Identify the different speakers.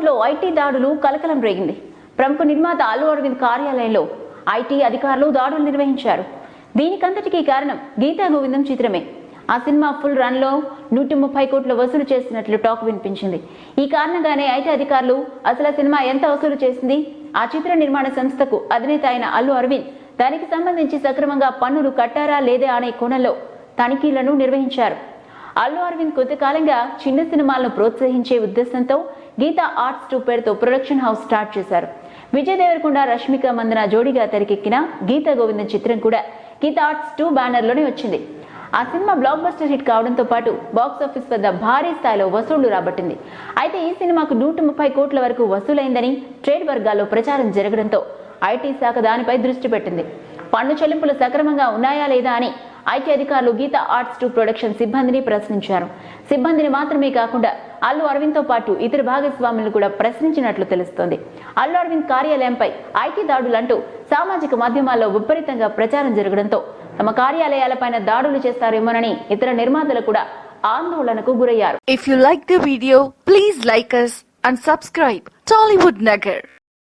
Speaker 1: టాలీవుడ్ లో ఐటీ దాడులు కలకలం రేగింది. ప్రముఖ నిర్మాత అల్లు అరవింద్ కార్యాలయంలో ఐటీ అధికారులు దాడులు నిర్వహించారు. దీనికంతటికీ కారణం గీతా గోవిందం చిత్రమే. ఆ సినిమా ఫుల్ రన్ లో 130 కోట్లు వసూలు చేసినట్లు టాక్ వినిపించింది. ఈ కారణంగానే ఐటీ అధికారులు అసలు సినిమా ఎంత వసూలు చేసింది, ఆ చిత్ర నిర్మాణ సంస్థకు అధినేత అయిన అల్లు అరవింద్ దానికి సంబంధించి సక్రమంగా పన్నులు కట్టారా లేదా అనే కోణంలో తనిఖీలను నిర్వహించారు. అల్లు అరవింద్ కొంతకాలంగా చిన్న సినిమాలను ప్రోత్సహించే ఉద్దేశంతో గీతా ఆర్ట్స్ 2 పేరుతో ప్రొడక్షన్ హౌస్ స్టార్ట్ చేశారు. విజయ్ దేవరకొండ, రష్మిక మందన జోడీగా తెరకెక్కిన గీతా గోవిందం చిత్రం కూడా గీతా ఆర్ట్స్ 2 బ్యానర్ లోనే వచ్చింది. ఆ సినిమా బ్లాక్ బస్టర్ హిట్ కావడంతో పాటు బాక్స్ ఆఫీస్ వద్ద భారీ స్థాయిలో వసూళ్లు రాబట్టింది. అయితే ఈ సినిమాకు 130 కోట్ల వరకు వసూలైందని ట్రేడ్ వర్గాల్లో ప్రచారం జరగడంతో ఐటీ శాఖ దానిపై దృష్టి పెట్టింది. పన్ను చెల్లింపులు సక్రమంగా ఉన్నాయా లేదా అని ఐటీ అధికారులు గీతా ఆర్ట్స్ 2 ప్రొడక్షన్ సిబ్బందిని ప్రశ్నించారు. సిబ్బందిని మాత్రమే కాకుండా అల్లు అరవింద్ తో పాటు ఇతర భాగస్వాములను కూడా ప్రశ్నించినట్లు తెలుస్తోంది. అల్లు అరవింద్ కార్యాలయంపై ఐటీ దాడులంటూ సామాజిక మాధ్యమాల్లో విపరీతంగా ప్రచారం జరగడంతో తమ కార్యాలయాలపైన దాడులు చేస్తారేమోనని ఇతర నిర్మాతలు కూడా ఆందోళనకు గురయ్యారు.
Speaker 2: If you like the video, please like us and subscribe Tollywood Nagar.